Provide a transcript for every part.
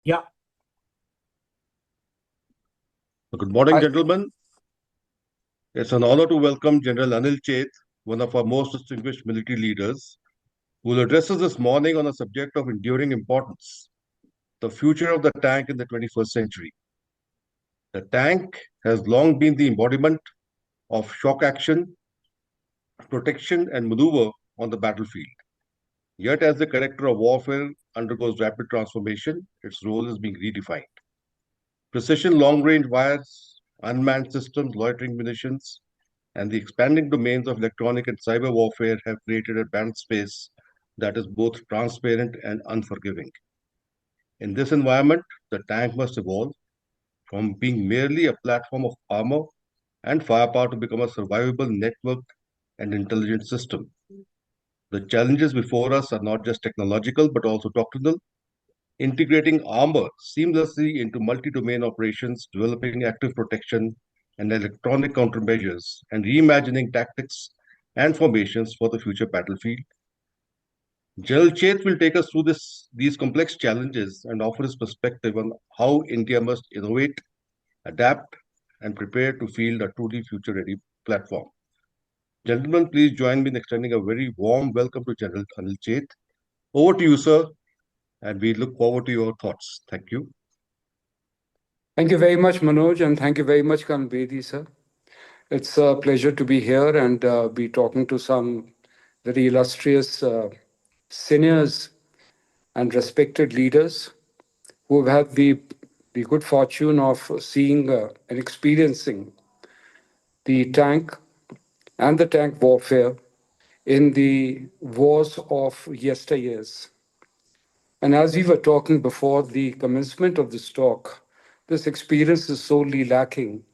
Yeah. Good morning, Hi. gentlemen. It's an honor to welcome General Anil Chait, one of our most distinguished military leaders, who will address us this morning on a subject of enduring importance: the future of the tank in the 21st century. The tank has long been the embodiment of shock action, protection, and maneuver on the battlefield. Yet, as the character of warfare undergoes rapid transformation, its role is being redefined. Precision long range wires, unmanned systems, loitering munitions, and the expanding domains of electronic and cyber warfare have created a battle space that is both transparent and unforgiving. In this environment, the tank must evolve from being merely a platform of armor and firepower to become a survivable network and intelligence system. The challenges before us are not just technological but also doctrinal, integrating armor seamlessly into multi domain operations, developing active protection and electronic countermeasures, and reimagining tactics and formations for the future battlefield. General Chet will take us through these complex challenges and offer his perspective on how India must innovate, adapt, and prepare to field a truly future ready platform. Gentlemen, please join me in extending a very warm welcome to General Anil Chet. Over to you, sir, and we look forward to your thoughts. Thank you. Thank you very much, Manoj, and thank you very much, Kanbedi, sir. It's a pleasure to be here and be talking to some very illustrious seniors and respected leaders who have had the good fortune of seeing and experiencing the tank and the tank warfare in the wars of yesteryears. And as we were talking before the commencement of this talk, this experience is sorely lacking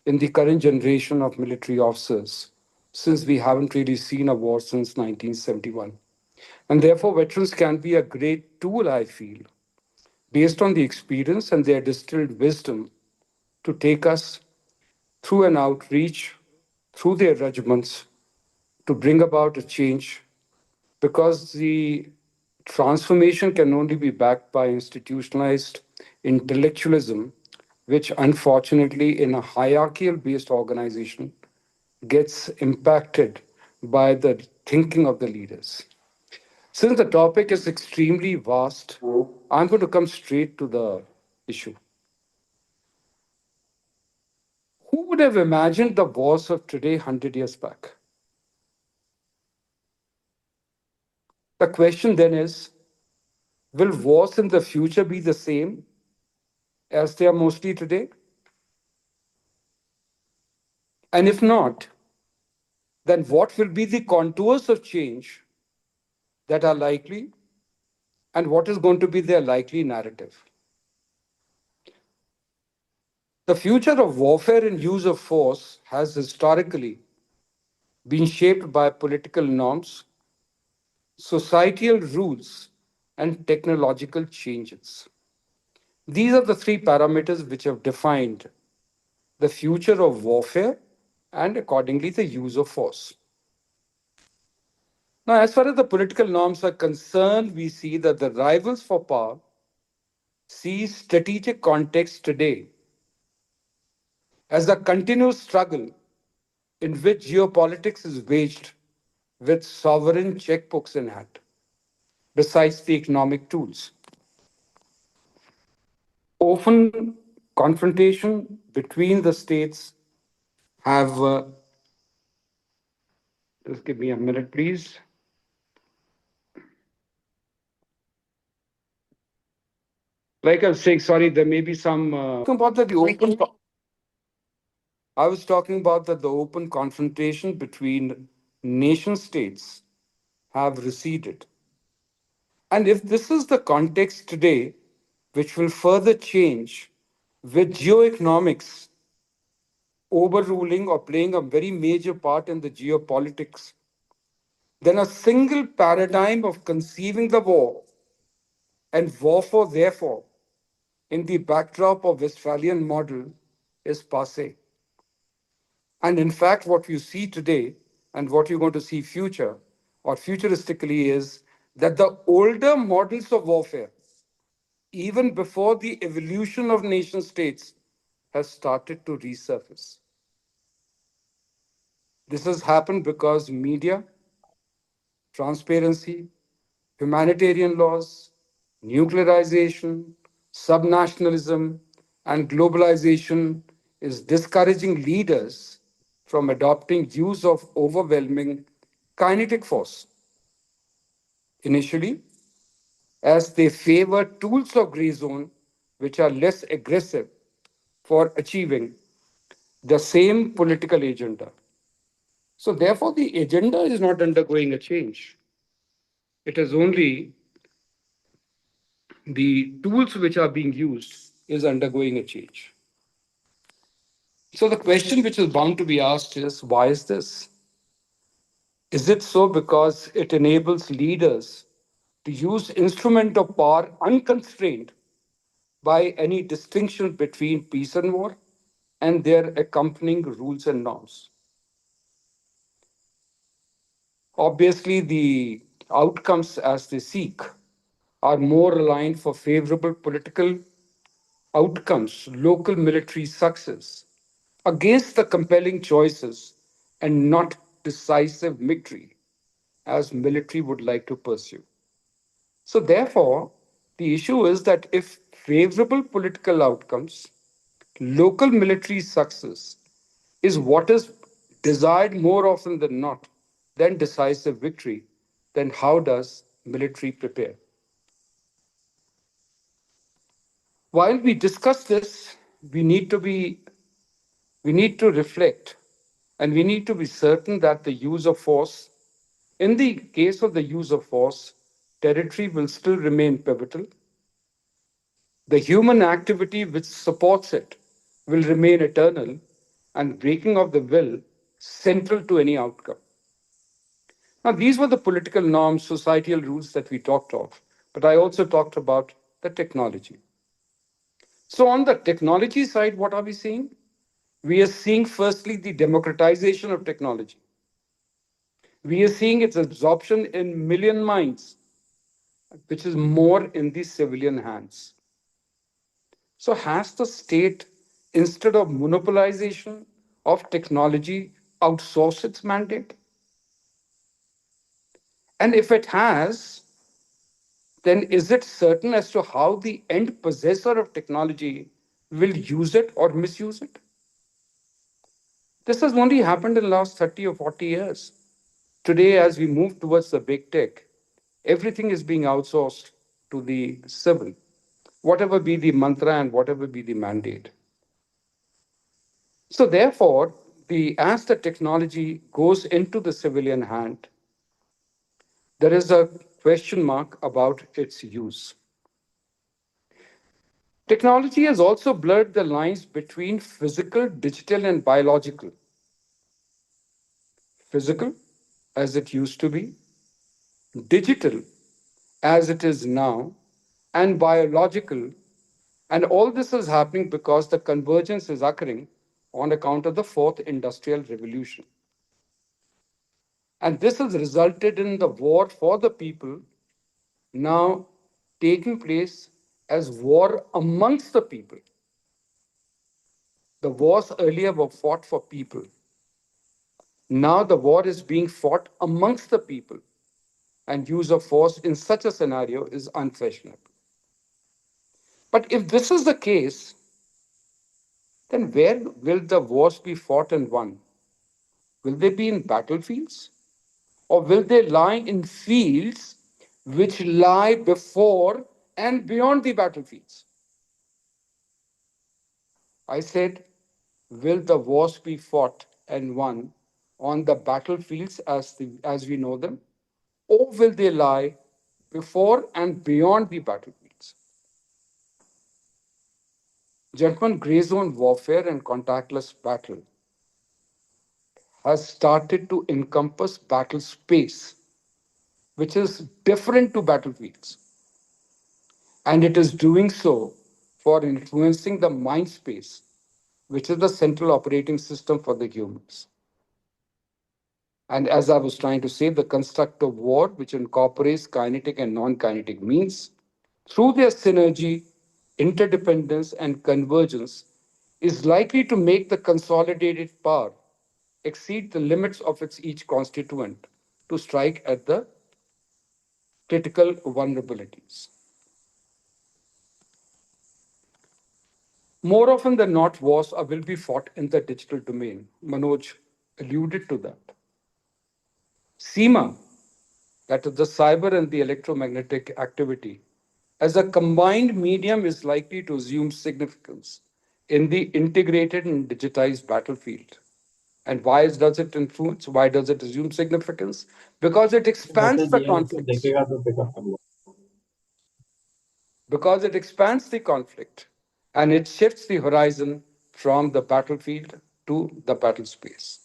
in the current generation of military officers, since we haven't really seen a war since 1971. And therefore, veterans can be a great tool, I feel, based on the experience and their distilled wisdom to take us through an outreach, through their regiments, to bring about a change, because the transformation can only be backed by institutionalized intellectualism, which unfortunately, in a hierarchical based organization, gets impacted by the thinking of the leaders. Since the topic is extremely vast, I'm going to come straight to the issue. Who would have imagined the wars of today 100 years back? The question then is, will wars in the future be the same as they are mostly today? And if not, then what will be the contours of change that are likely, and what is going to be their likely narrative? The future of warfare and use of force has historically been shaped by political norms, societal rules, and technological changes. These are the three parameters which have defined the future of warfare and, accordingly, the use of force. Now, as far as the political norms are concerned, we see that the rivals for power see strategic context today as a continuous struggle in which geopolitics is waged with sovereign checkbooks in hand, besides the economic tools. Often, confrontation between the states have, just give me a minute, please. Like I was saying, sorry, there may be some. About the open. I was talking about that the open confrontation between nation states have receded. And if this is the context today, which will further change with geoeconomics overruling or playing a very major part in the geopolitics, then a single paradigm of conceiving the war and warfare, therefore, in the backdrop of Westphalian model is passé. And in fact, what you see today and what you're going to see future or futuristically is that the older models of warfare, even before the evolution of nation states has started to resurface. This has happened because media, transparency, humanitarian laws, nuclearization, subnationalism, and globalization is discouraging leaders from adopting use of overwhelming kinetic force. Initially, as they favor tools of gray zone which are less aggressive for achieving the same political agenda. So, therefore, the agenda is not undergoing a change. It is only the tools which are being used is undergoing a change. So, the question which is bound to be asked is why is this? Is it so because it enables leaders to use instrument of power unconstrained by any distinction between peace and war and their accompanying rules and norms? Obviously, the outcomes as they seek are more aligned for favorable political outcomes, local military success, against the compelling choices and not decisive victory, as military would like to pursue. So, therefore, the issue is that if favorable political outcomes, local military success is what is desired more often than not than decisive victory, then how does military prepare? While we discuss this, we need to be we need to reflect and we need to be certain that the use of force, in the case of the use of force, territory will still remain pivotal. The human activity which supports it will remain eternal, and breaking of the will central to any outcome. Now, these were the political norms, societal rules that we talked of, but I also talked about the technology. So, on the technology side, what are we seeing? We are seeing firstly the democratization of technology. We are seeing its absorption in million minds, which is more in the civilian hands. So, has the state, instead of monopolization of technology, outsourced its mandate? And if it has, then is it certain as to how the end possessor of technology will use it or misuse it? This has only happened in the last 30 or 40 years. Today, as we move towards the big tech, everything is being outsourced to the civil, whatever be the mantra and whatever be the mandate. So, therefore, as the technology goes into the civilian hand, there is a question mark about its use. Technology has also blurred the lines between physical, digital, and biological. Physical, as it used to be, digital, as it is now, and biological. And all this is happening because the convergence is occurring on account of the fourth industrial revolution. And this has resulted in the war for the people now taking place as war amongst the people. The wars earlier were fought for people. Now the war is being fought amongst the people, and use of force in such a scenario is unfashionable. But if this is the case, then where will the wars be fought and won? Will they be in battlefields? Or will they lie in fields which lie before and beyond the battlefields? I said, will the wars be fought and won on the battlefields as we know them? Or will they lie before and beyond the battlefields? Gentlemen, gray zone warfare and contactless battle has started to encompass battle space, which is different to battlefields. And it is doing so for influencing the mind space, which is the central operating system for the humans. And as I was trying to say, the construct of war, which incorporates kinetic and non kinetic means, through their synergy, interdependence, and convergence, is likely to make the consolidated power exceed the limits of its each constituent to strike at the critical vulnerabilities. More often than not, wars will be fought in the digital domain. Manoj alluded to that. SEMA, that is the cyber and the electromagnetic activity, as a combined medium is likely to assume significance in the integrated and digitized battlefield. And why does it influence? Why does it assume significance? Because it expands the conflicts. Because it expands the conflict and it shifts the horizon from the battlefield to the battle space.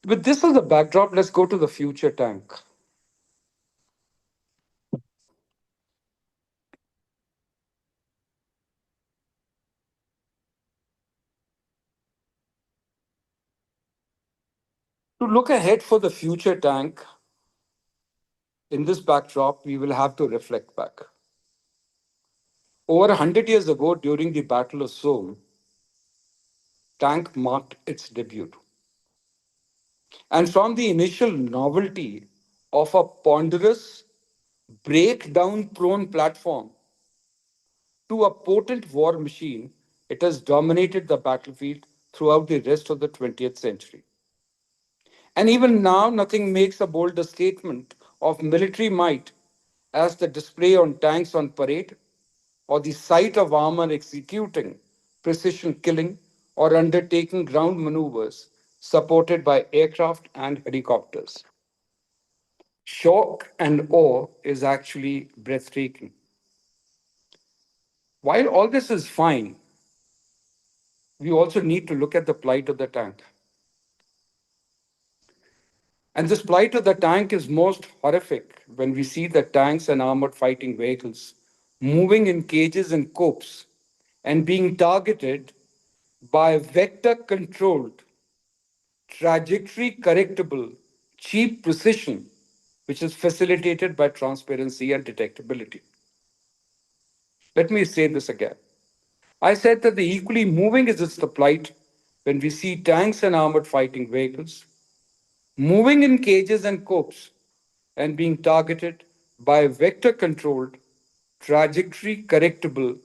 With this as a backdrop, let's go to the future tank. To look ahead for the future tank, in this backdrop, we will have to reflect back. Over 100 years ago, during the Battle of Somme, tank marked its debut. And from the initial novelty of a ponderous, breakdown prone platform to a potent war machine, it has dominated the battlefield throughout the rest of the 20th century. And even now, nothing makes a bolder statement of military might as the display on tanks on parade or the sight of armor executing precision killing or undertaking ground maneuvers supported by aircraft and helicopters. Shock and awe is actually breathtaking. While all this is fine, we also need to look at the plight of the tank. And this plight of the tank is most horrific when we see the tanks and armored fighting vehicles moving in cages and copes and being targeted by vector controlled, trajectory correctable, cheap precision, which is facilitated by transparency and detectability. Let me say this again. I said that the equally moving is its the plight when we see tanks and armored fighting vehicles moving in cages and copes and being targeted by vector controlled, trajectory correctable,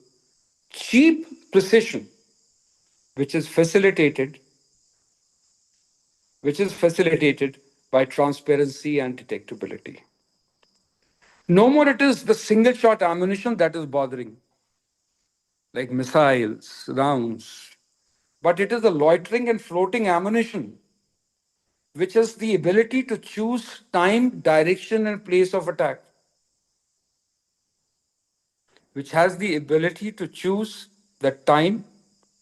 cheap precision, which is facilitated, which is facilitated by transparency and detectability. No more it is the single shot ammunition that is bothering, like missiles, rounds, but it is the loitering and floating ammunition, which has the ability to choose time, direction, and place of attack, which has the ability to choose the time,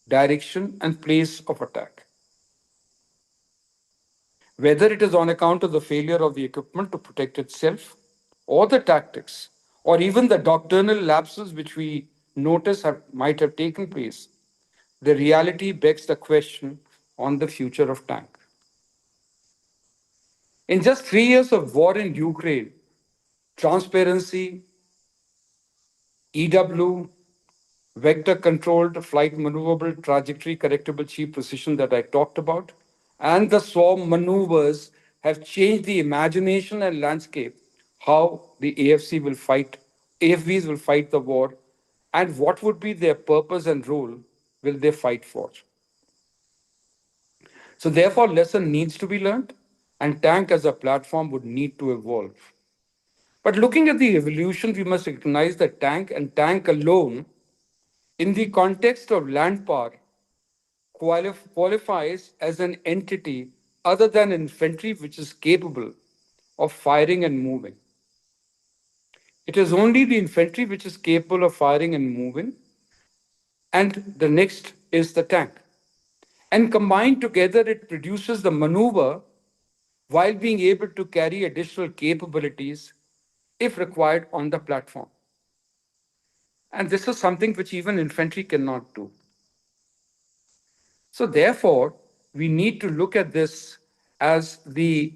direction, and place of attack. Whether it is on account of the failure of the equipment to protect itself, or the tactics, or even the doctrinal lapses which we notice might have taken place, the reality begs the question on the future of tank. In just 3 years of war in Ukraine, transparency, EW, vector controlled flight maneuverable trajectory correctable cheap precision that I talked about, and the swarm maneuvers have changed the imagination and landscape how the AFVs will fight the war, and what would be their purpose and role will they fight for. So therefore, lesson needs to be learned, and tank as a platform would need to evolve. But looking at the evolution, we must recognize that tank and tank alone, in the context of land power, qualifies as an entity other than infantry which is capable of firing and moving. It is only the infantry which is capable of firing and moving, and the next is the tank. And combined together, it produces the maneuver while being able to carry additional capabilities if required on the platform. And this is something which even infantry cannot do. So, therefore, we need to look at this as the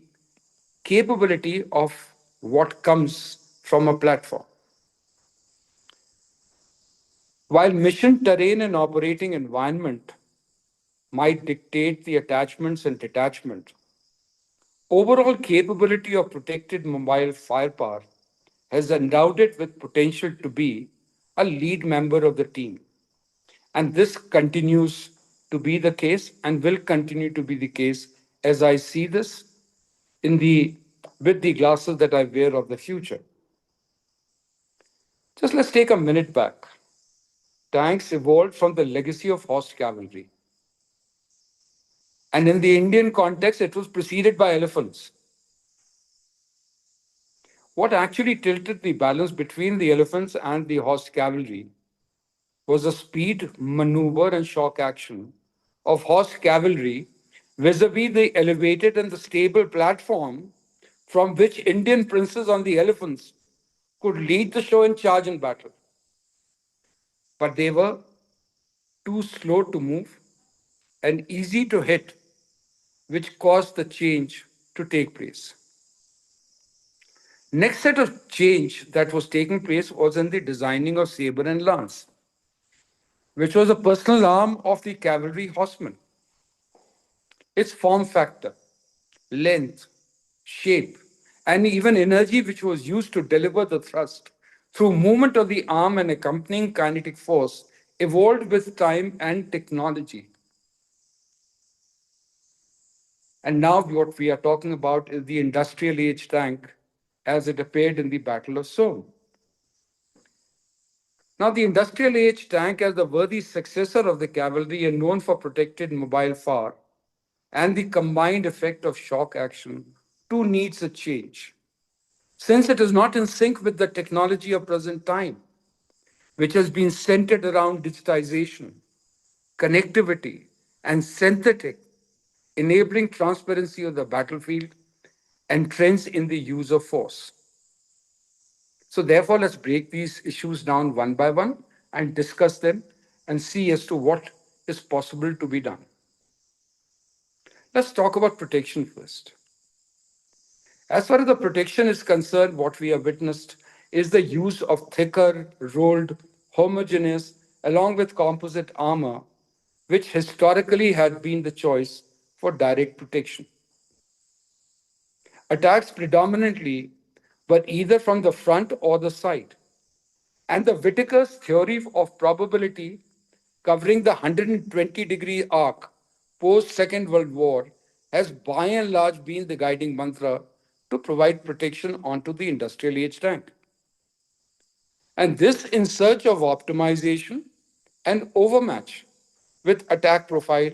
capability of what comes from a platform. While mission terrain and operating environment might dictate the attachments and detachment, overall capability of protected mobile firepower has endowed it with potential to be a lead member of the team. And this continues to be the case and will continue to be the case as I see this in the with the glasses that I wear of the future. Just let's take a minute back. Tanks evolved from the legacy of horse cavalry. And in the Indian context, it was preceded by elephants. What actually tilted the balance between the elephants and the horse cavalry was the speed, maneuver, and shock action of horse cavalry vis a vis the elevated and the stable platform from which Indian princes on the elephants could lead the show and charge in battle. But they were too slow to move and easy to hit, which caused the change to take place. Next set of change that was taking place was in the designing of saber and lance, which was a personal arm of the cavalry horseman. Its form factor, length, shape, and even energy which was used to deliver the thrust through movement of the arm and accompanying kinetic force evolved with time and technology. And now what we are talking about is the industrial age tank as it appeared in the Battle of Somme. Now, the industrial age tank, as the worthy successor of the cavalry and known for protected mobile fire and the combined effect of shock action, too needs a change. Since it is not in sync with the technology of present time, which has been centered around digitization, connectivity, and synthetic, enabling transparency of the battlefield and trends in the use of force. So, therefore, let's break these issues down one by one and discuss them and see as to what is possible to be done. Let's talk about protection first. As far as the protection is concerned, what we have witnessed is the use of thicker, rolled, homogeneous, along with composite armor, which historically had been the choice for direct protection. Attacks predominantly were either from the front or the side. And the Whittaker's theory of probability covering the 120-degree arc post Second World War has by and large been the guiding mantra to provide protection onto the industrial age tank. And this in search of optimization and overmatch with attack profile,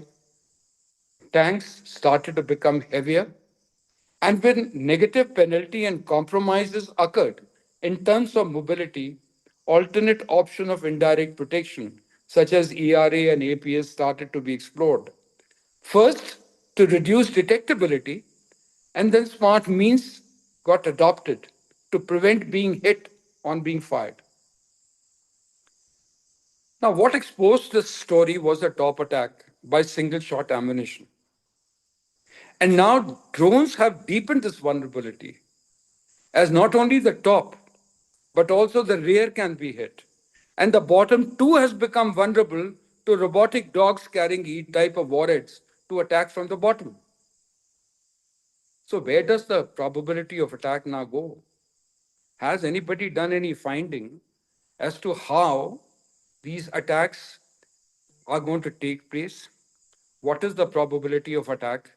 tanks started to become heavier. And when negative penalty and compromises occurred in terms of mobility, alternate option of indirect protection, such as ERA and APS, started to be explored. First, to reduce detectability, and then smart means got adopted to prevent being hit on being fired. Now, what exposed this story was a top attack by single shot ammunition. And now drones have deepened this vulnerability, as not only the top, but also the rear can be hit. And the bottom too has become vulnerable to robotic dogs carrying E type of warheads to attack from the bottom. So, where does the probability of attack now go? Has anybody done any finding as to how these attacks are going to take place? What is the probability of attack?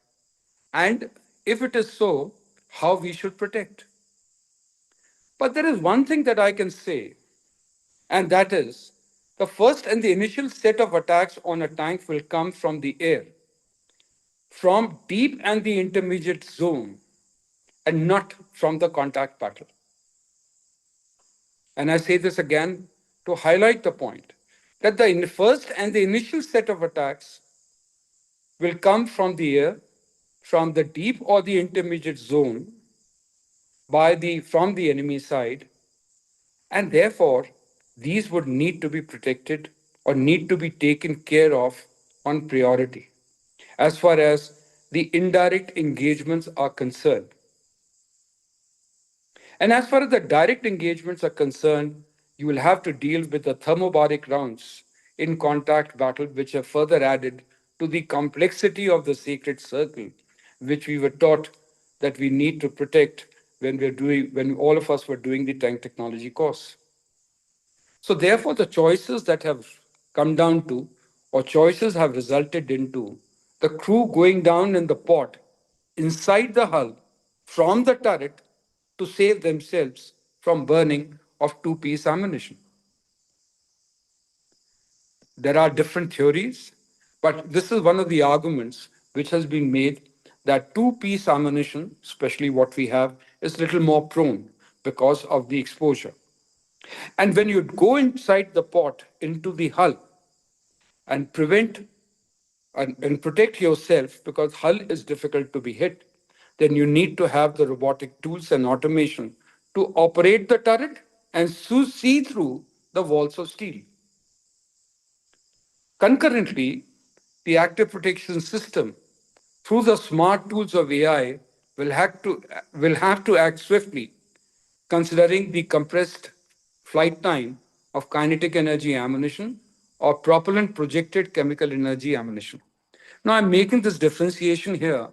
And if it is so, how we should protect? But there is one thing that I can say, and that is the first and the initial set of attacks on a tank will come from the air, from deep and the intermediate zone, and not from the contact battle. And I say this again to highlight the point that the first and the initial set of attacks will come from the air, from the deep or the intermediate zone, from the enemy side, and therefore these would need to be protected or need to be taken care of on priority as far as the indirect engagements are concerned. And as far as the direct engagements are concerned, you will have to deal with the thermobaric rounds in contact battle, which are further added to the complexity of the sacred circle, which we were taught that we need to protect when all of us were doing the tank technology course. So therefore, the choices that have come down to, or choices have resulted into, the crew going down in the pot inside the hull from the turret to save themselves from burning of two-piece ammunition. There are different theories, but this is one of the arguments which has been made that two-piece ammunition, especially what we have, is little more prone because of the exposure. And when you go inside the pot into the hull and prevent and protect yourself because hull is difficult to be hit, then you need to have the robotic tools and automation to operate the turret and see through the walls of steel. Concurrently, the active protection system, through the smart tools of AI, will have to act swiftly, considering the compressed flight time of kinetic energy ammunition or propellant projected chemical energy ammunition. Now, I'm making this differentiation here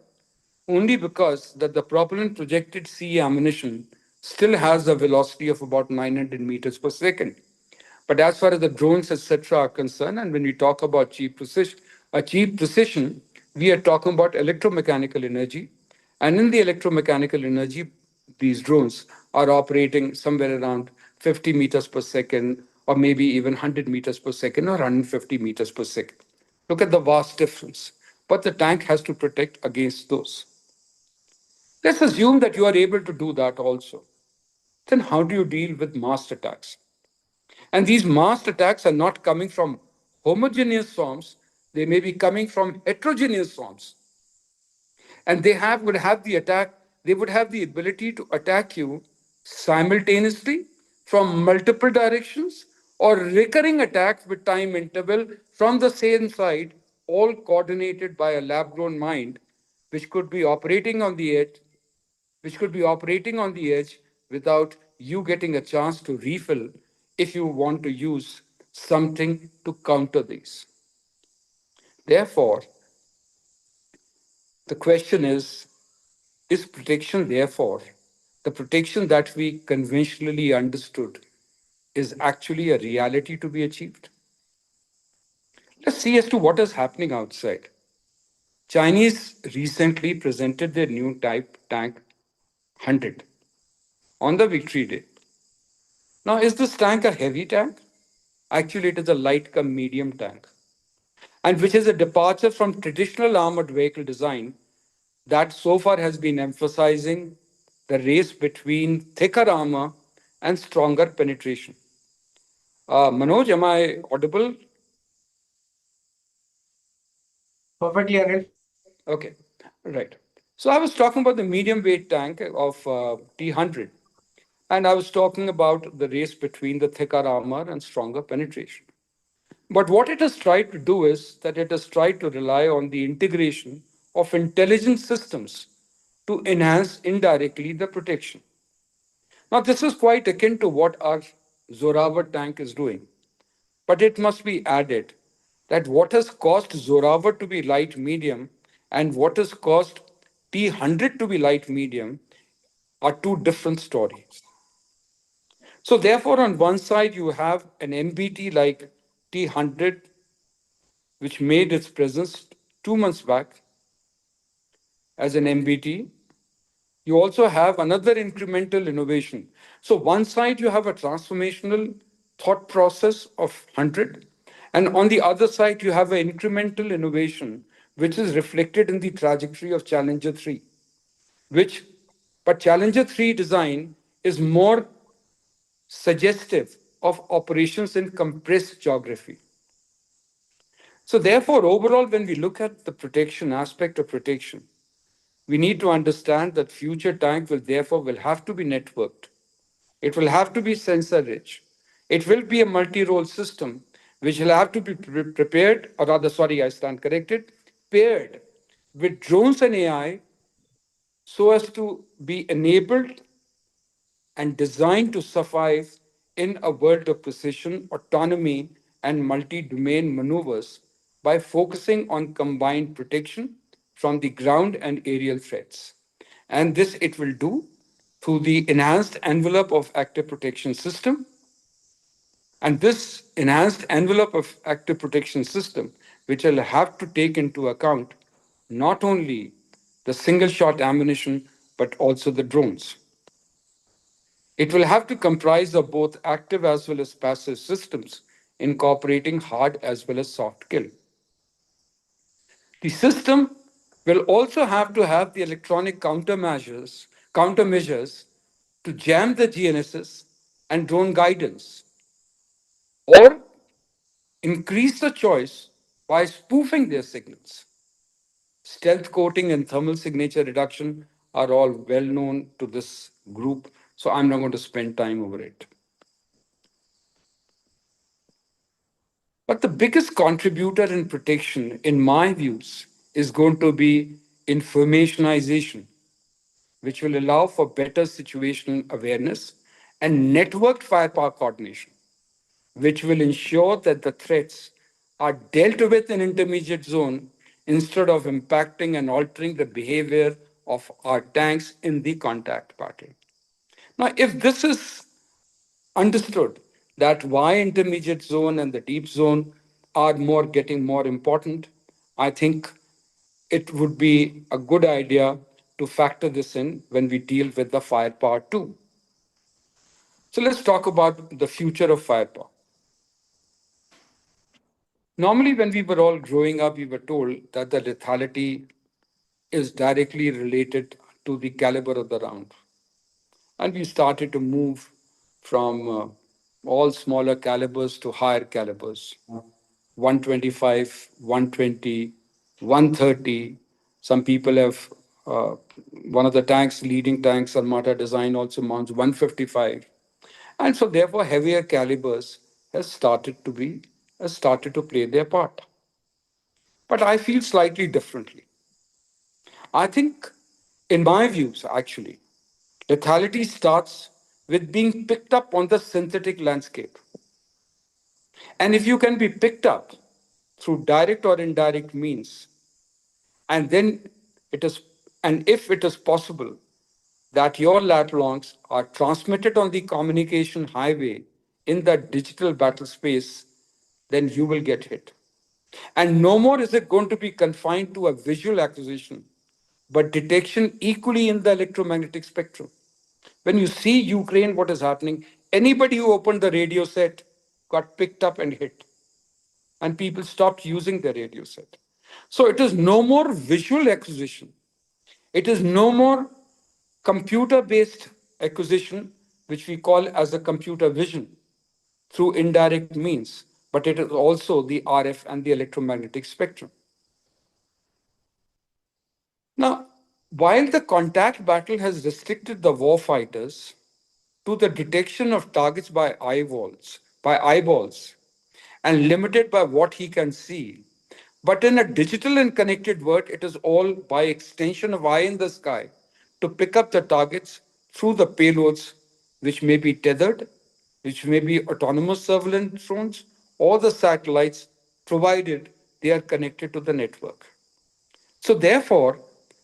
only because that the propellant projected CE ammunition still has a velocity of about 900 meters per second. But as far as the drones, etc., are concerned, and when we talk about cheap precision, we are talking about electromechanical energy. And in the electromechanical energy, these drones are operating somewhere around 50 meters per second, or maybe even 100 meters per second, or 150 meters per second. Look at the vast difference. But the tank has to protect against those. Let's assume that you are able to do that also. Then how do you deal with mass attacks? And these masked attacks are not coming from homogeneous swarms, they may be coming from heterogeneous swarms. And they would have the ability to attack you simultaneously from multiple directions or recurring attacks with time interval from the same side, all coordinated by a lab grown mind, which could be operating on the edge which could be operating on the edge without you getting a chance to refill if you want to use something to counter these. Therefore, the question is protection, therefore, the protection that we conventionally understood is actually a reality to be achieved? Let's see as to what is happening outside. Chinese recently presented their new type tank 100 on the Victory Day. Now, is this tank a heavy tank? Actually, it is a light come medium tank, and which is a departure from traditional armored vehicle design that so far has been emphasizing the race between thicker armor and stronger penetration. Manoj, am I audible? Perfectly, Anil. Okay, right. So I was talking about the medium weight tank of T100, and I was talking about the race between the thicker armor and stronger penetration. But what it has tried to do is that it has tried to rely on the integration of intelligent systems to enhance indirectly the protection. Now, this is quite akin to what our Zorawar tank is doing. But it must be added that what has caused Zorawar to be light medium and what has caused T100 to be light medium are two different stories. So, therefore, on one side, you have an MBT like T100 which made its presence 2 months back as an MBT. You also have another incremental innovation. So, one side, you have a transformational thought process of 100, and on the other side, you have an incremental innovation, which is reflected in the trajectory of Challenger 3, which, but Challenger 3 design is more suggestive of operations in compressed geography. So, therefore, overall, when we look at the protection aspect of protection, we need to understand that future tank will have to be networked. It will have to be sensor rich. It will be a multi-role system which will have to be prepared, or rather, sorry, I stand corrected, paired with drones and AI so as to be enabled and designed to survive in a world of precision, autonomy, and multi domain maneuvers by focusing on combined protection from the ground and aerial threats. And this it will do through the enhanced envelope of active protection system. And this enhanced envelope of active protection system, which will have to take into account not only the single shot ammunition, but also the drones. It will have to comprise of both active as well as passive systems, incorporating hard as well as soft kill. The system will also have to have the electronic countermeasures to jam the GNSS and drone guidance, or increase the choice by spoofing their signals. Stealth coating and thermal signature reduction are all well known to this group, so I'm not going to spend time over it. But the biggest contributor in protection, in my views, is going to be informationization, which will allow for better situational awareness and networked firepower coordination, which will ensure that the threats are dealt with in intermediate zone instead of impacting and altering the behavior of our tanks in the contact battle. Now, if this is understood that why intermediate zone and the deep zone are more getting more important, I think it would be a good idea to factor this in when we deal with the firepower too. So let's talk about the future of firepower. Normally, when we were all growing up, we were told that the lethality is directly related to the caliber of the round. And we started to move from all smaller calibers to higher calibers, 125, 120, 130. Some people have one of the tanks, leading tanks, Armata design also mounts 155. And so therefore heavier calibers has started to play their part. But I feel slightly differently. I think, in my views, actually, lethality starts with being picked up on the synthetic landscape. And if you can be picked up through direct or indirect means, and then it is, and if it is possible that your lat longs are transmitted on the communication highway in that digital battle space, then you will get hit. And no more is it going to be confined to a visual acquisition, but detection equally in the electromagnetic spectrum. When you see Ukraine, what is happening, anybody who opened the radio set got picked up and hit, and people stopped using the radio set. So it is no more visual acquisition. It is no more computer based acquisition, which we call as a computer vision through indirect means, but it is also the RF and the electromagnetic spectrum. Now, while the contact battle has restricted the warfighters to the detection of targets by eyeballs, and limited by what he can see, but in a digital and connected world, it is all by extension of eye in the sky to pick up the targets through the payloads, which may be tethered, which may be autonomous surveillance drones, or the satellites, provided they are connected to the network. So, therefore,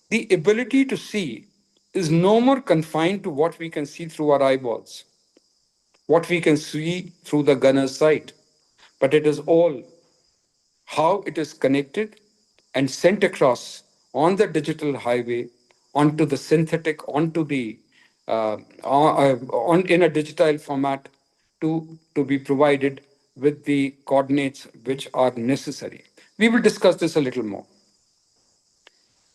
the ability to see is no more confined to what we can see through our eyeballs, what we can see through the gunner's sight, but it is all how it is connected and sent across on the digital highway onto the synthetic, onto the on in a digital format to be provided with the coordinates which are necessary. We will discuss this a little more.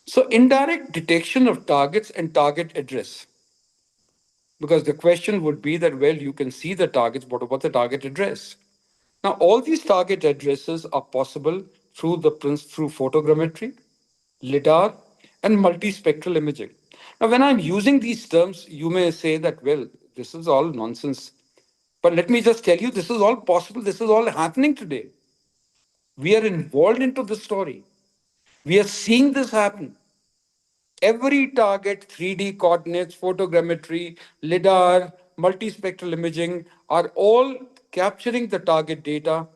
So, indirect detection of targets and target address. Because the question would be that, well, you can see the targets, but what the target address? Now, all these target addresses are possible through photogrammetry, lidar, and multispectral imaging. Now, when I'm using these terms, you may say that, well, this is all nonsense. But let me just tell you, this is all possible. This is all happening today. We are involved into the story. We are seeing this happen. Every target, 3D coordinates, photogrammetry, lidar, multispectral imaging are all capturing the target data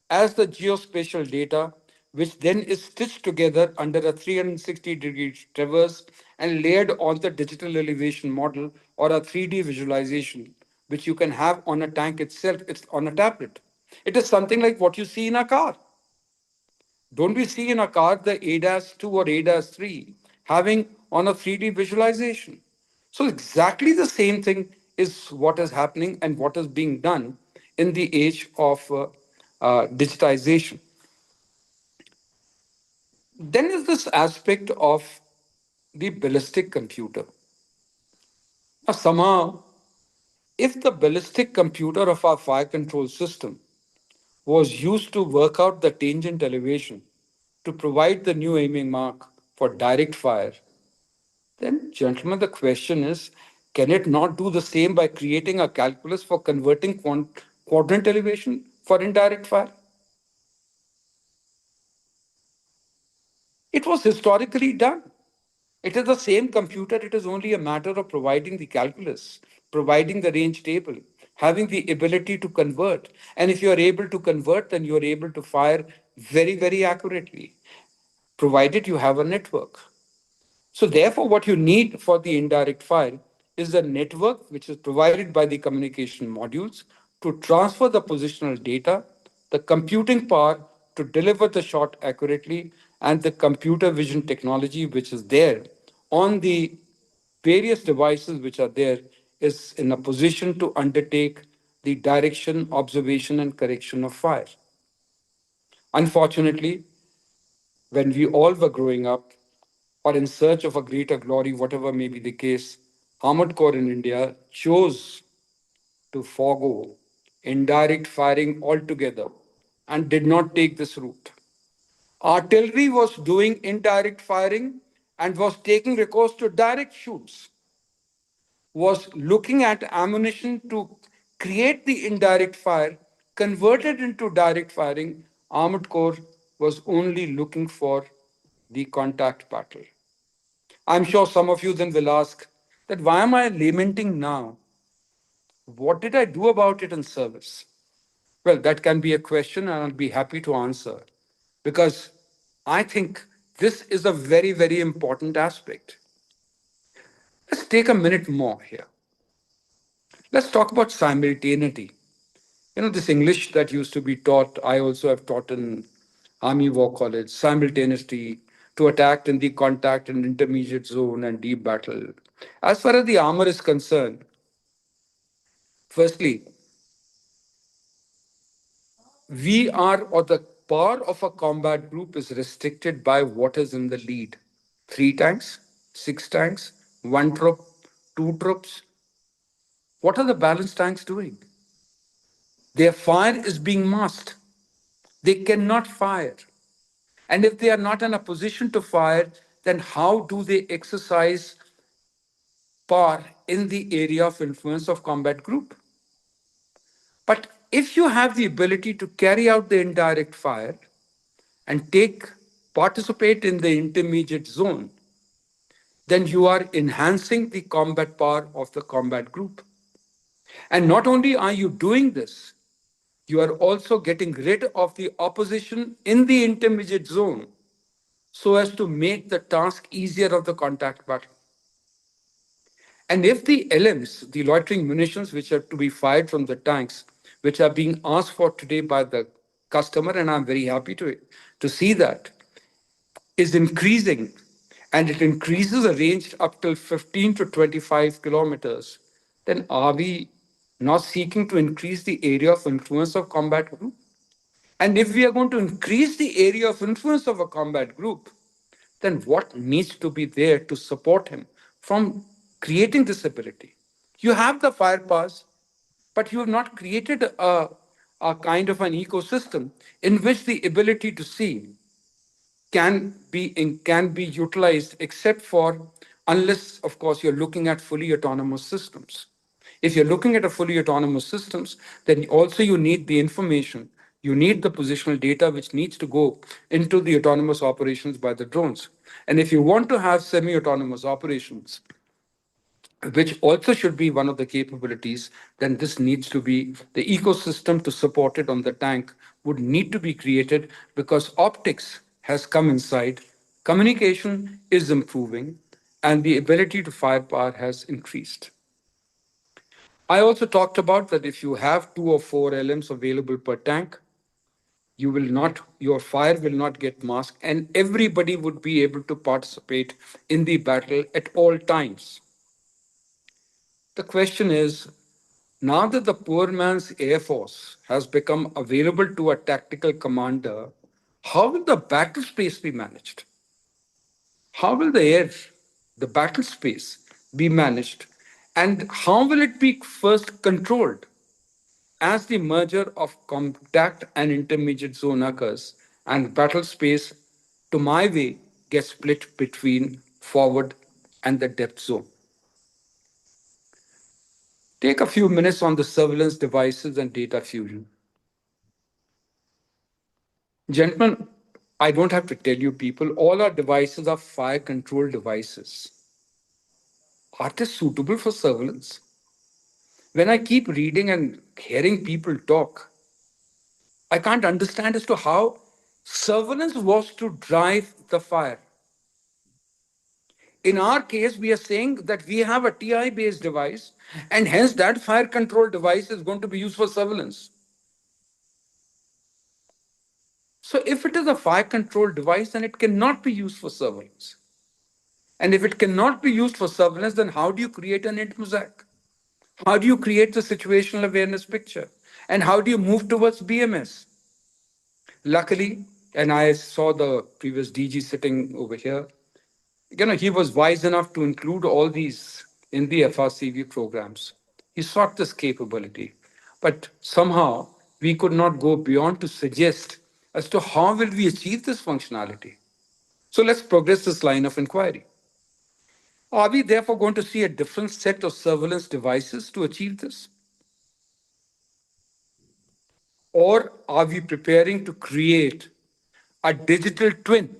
as the geospatial data, which then is stitched together under a 360-degree traverse and layered on the digital elevation model or a 3D visualization, which you can have on a tank itself. It's on a tablet. It is something like what you see in a car. Don't we see in a car the ADAS 2 or ADAS 3 having on a 3D visualization? So, exactly the same thing is what is happening and what is being done in the age of digitization. Then is this aspect of the ballistic computer. Now, somehow, if the ballistic computer of our fire control system was used to work out the tangent elevation to provide the new aiming mark for direct fire, then, gentlemen, the question is, can it not do the same by creating a calculus for converting quadrant elevation for indirect fire? It was historically done. It is the same computer, it is only a matter of providing the calculus, providing the range table, having the ability to convert. And if you are able to convert, then you are able to fire very, very accurately, provided you have a network. So, therefore, what you need for the indirect fire is the network which is provided by the communication modules to transfer the positional data, the computing power to deliver the shot accurately, and the computer vision technology which is there on the various devices which are there is in a position to undertake the direction, observation, and correction of fire. Unfortunately, when we all were growing up or in search of a greater glory, whatever may be the case, Armored Corps in India chose to forego indirect firing altogether and did not take this route. Artillery was doing indirect firing and was taking recourse to direct shoots, was looking at ammunition to create the indirect fire, converted into direct firing. Armored Corps was only looking for the contact battle. I'm sure some of you then will ask that why am I lamenting now? What did I do about it in service? Well, that can be a question and I'll be happy to answer because I think this is a very, very important aspect. Let's take a minute more here. Let's talk about simultaneity. This English that used to be taught, I also have taught in Army War College, simultaneously to attack in the contact and intermediate zone and deep battle. As far as the armor is concerned, firstly, we are, or the power of a combat group is restricted by what is in the lead. 3 tanks, 6 tanks, 1 troop, 2 troops. What are the balanced tanks doing? Their fire is being masked. They cannot fire. And if they are not in a position to fire, then how do they exercise power in the area of influence of combat group? But if you have the ability to carry out the indirect fire and participate in the intermediate zone, then you are enhancing the combat power of the combat group. And not only are you doing this, you are also getting rid of the opposition in the intermediate zone so as to make the task easier of the contact battle. And if the LMs, the loitering munitions which are to be fired from the tanks, which are being asked for today by the customer, and I'm very happy to see that, is increasing and it increases the range up till 15 to 25 kilometers, then are we not seeking to increase the area of influence of combat group? And if we are going to increase the area of influence of a combat group, then what needs to be there to support him from creating this ability? You have the fire pass, but you have not created a kind of an ecosystem in which the ability to see can be utilized except for unless of course you're looking at fully autonomous systems. If you're looking at a fully autonomous systems, then also you need the information, you need the positional data which needs to go into the autonomous operations by the drones. And if you want to have semi-autonomous operations, which also should be one of the capabilities, then this needs to be the ecosystem to support it on the tank would need to be created because optics has come inside, communication is improving, and the ability to firepower has increased. I also talked about that if you have 2 or 4 LMs available per tank, you will not, your fire will not get masked, and everybody would be able to participate in the battle at all times. The question is, now that the poor man's Air Force has become available to a tactical commander, how will the battle space be managed? How will the battle space be managed? And how will it be first controlled? As the merger of contact and intermediate zone occurs, and battle space, to my way, gets split between forward and the depth zone. Take a few minutes on the surveillance devices and data fusion. Gentlemen, I don't have to tell you people, all our devices are fire control devices. Are they suitable for surveillance? When I keep reading and hearing people talk, I can't understand as to how surveillance was to drive the fire. In our case, we are saying that we have a TI based device, and hence that fire control device is going to be used for surveillance. So, if it is a fire control device, then it cannot be used for surveillance. And if it cannot be used for surveillance, then how do you create an int mosaic? How do you create the situational awareness picture? And how do you move towards BMS? Luckily, and I saw the previous DG sitting over here, he was wise enough to include all these in the FRCV programs. He sought this capability, but somehow we could not go beyond to suggest as to how will we achieve this functionality. So let's progress this line of inquiry. Are we therefore going to see a different set of surveillance devices to achieve this? Or are we preparing to create a digital twin?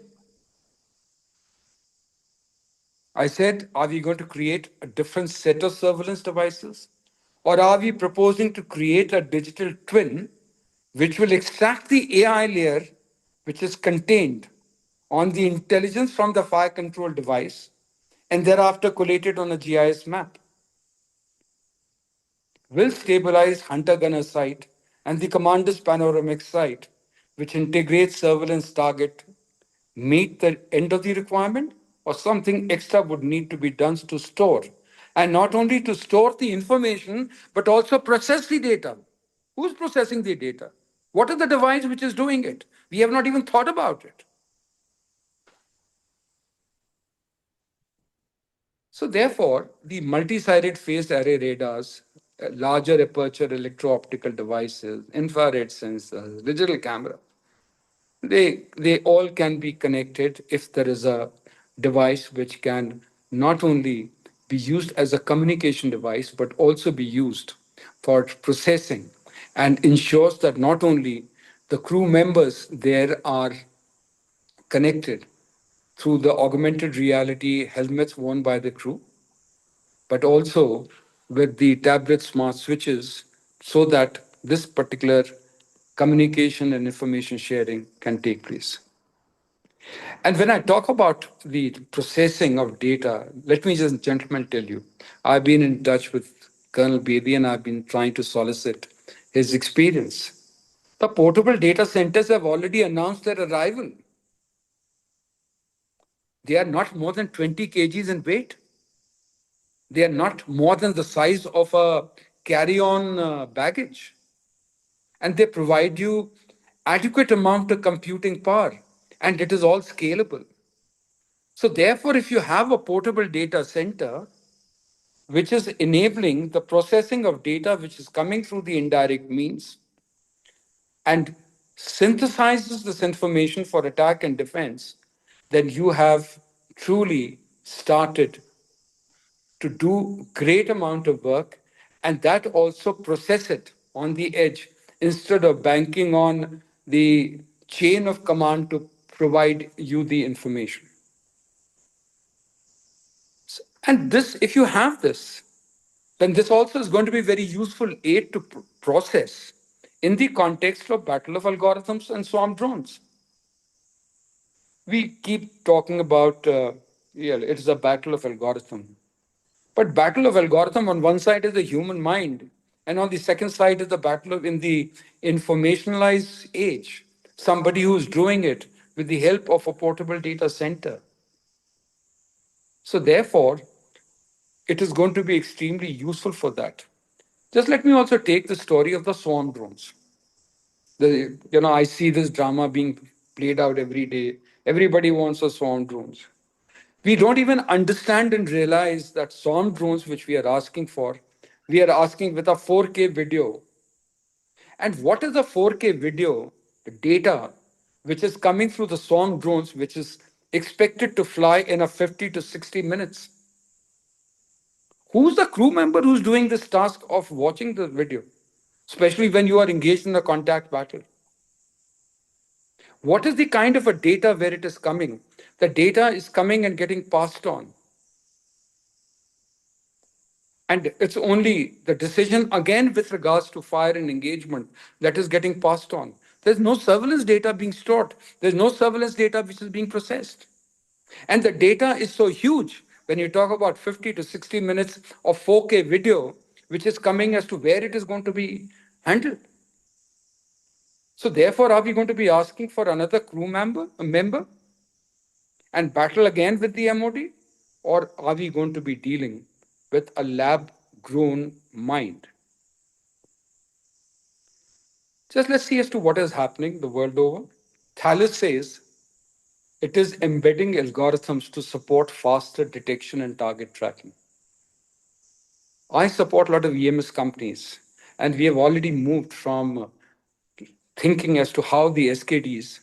I said, are we going to create a different set of surveillance devices? Or are we proposing to create a digital twin which will extract the AI layer which is contained on the intelligence from the fire control device and thereafter collated on a GIS map? Will stabilize hunter-gunner sight and the commander's panoramic sight, which integrates surveillance target, meet the end of the requirement, or something extra would need to be done to store? And not only to store the information, but also process the data. Who's processing the data? What is the device which is doing it? We have not even thought about it. So therefore, the multi-sided phased array radars, larger aperture electro-optical devices, infrared sensors, digital camera, they all can be connected if there is a device which can not only be used as a communication device, but also be used for processing and ensures that not only the crew members there are connected through the augmented reality helmets worn by the crew, but also with the tablet smart switches so that this particular communication and information sharing can take place. And when I talk about the processing of data, let me just, gentlemen, tell you, I've been in touch with Colonel Bedi and I've been trying to solicit his experience. The portable data centers have already announced their arrival. They are not more than 20 kgs in weight. They are not more than the size of a carry-on baggage. And they provide you adequate amount of computing power. And it is all scalable. So therefore, if you have a portable data center, which is enabling the processing of data which is coming through the indirect means and synthesizes this information for attack and defense, then you have truly started to do great amount of work, and that also process it on the edge instead of banking on the chain of command to provide you the information. And this, if you have this, then this also is going to be very useful aid to process in the context of battle of algorithms and swarm drones. We keep talking about, yeah, it's a battle of algorithm. But battle of algorithm on one side is the human mind, and on the second side is the battle of in the informationalized age, somebody who's doing it with the help of a portable data center. So therefore, it is going to be extremely useful for that. Just let me also take the story of the swarm drones. I see this drama being played out every day. Everybody wants a swarm drones. We don't even understand and realize that swarm drones, which we are asking for, we are asking with a 4K video. And what is the 4K video? The data which is coming through the swarm drones, which is expected to fly in a 50 to 60 minutes. Who's the crew member who's doing this task of watching the video, especially when you are engaged in a contact battle? What is the kind of a data where it is coming? The data is coming and getting passed on. And it's only the decision, again, with regards to fire and engagement, that is getting passed on. There's no surveillance data being stored. There's no surveillance data which is being processed. And the data is so huge when you talk about 50 to 60 minutes of 4K video, which is coming as to where it is going to be handled. So therefore, are we going to be asking for another crew member and battle again with the MOD? Or are we going to be dealing with a lab grown mind? Just let's see as to what is happening the world over. Thales says it is embedding algorithms to support faster detection and target tracking. I support a lot of EMS companies, and we have already moved from thinking as to how the SKDs,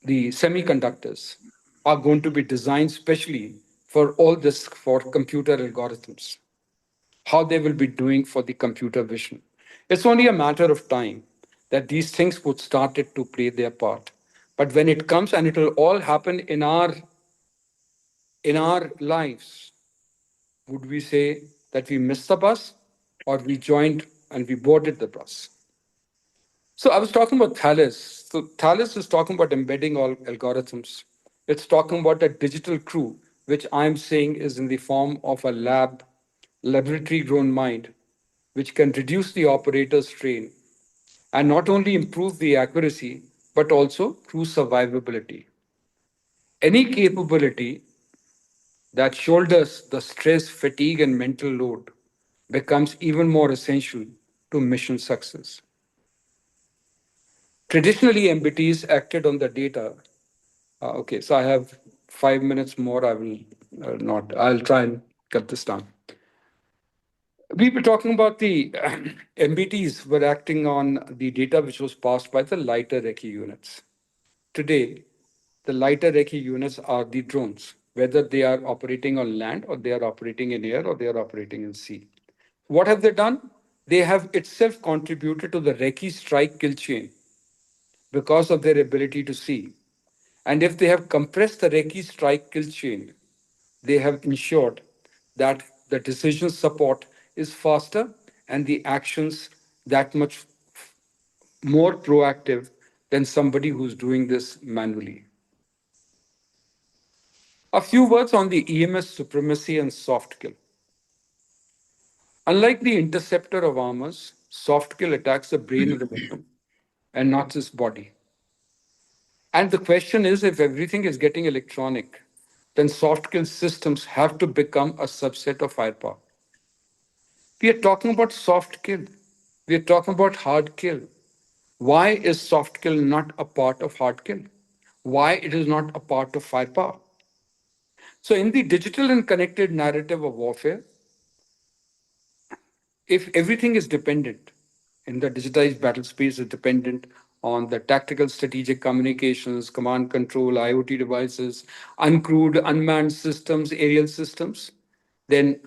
the semiconductors, are going to be designed specially for all this for computer algorithms, how they will be doing for the computer vision. It's only a matter of time that these things would start it to play their part. But when it comes, and it will all happen in our lives, would we say that we missed the bus or we joined and we boarded the bus? So I was talking about Thales. So Thales is talking about embedding all algorithms. It's talking about a digital crew, which I'm saying is in the form of a laboratory grown mind, which can reduce the operator's strain and not only improve the accuracy, but also through survivability. Any capability that shoulders the stress, fatigue, and mental load becomes even more essential to mission success. Traditionally, MBTs acted on the data. Okay, so I have 5 minutes more. I will not, I'll try and cut this down. We were talking about the MBTs were acting on the data which was passed by the lighter recce units. Today, the lighter recce units are the drones, whether they are operating on land or they are operating in air or they are operating in sea. What have they done? They have itself contributed to the recce strike kill chain because of their ability to see. And if they have compressed the recce strike kill chain, they have ensured that the decision support is faster and the actions that much more proactive than somebody who's doing this manually. A few words on the EMS supremacy and soft kill. Unlike the interceptor of armors, soft kill attacks the brain of the victim and not his body. And the question is, if everything is getting electronic, then soft kill systems have to become a subset of firepower. We are talking about soft kill. We are talking about hard kill. Why is soft kill not a part of hard kill? Why it is not a part of firepower? So in the digital and connected narrative of warfare, if everything is dependent in the digitized battle space is dependent on the tactical strategic communications, command control, IoT devices, uncrewed, unmanned systems, aerial systems, then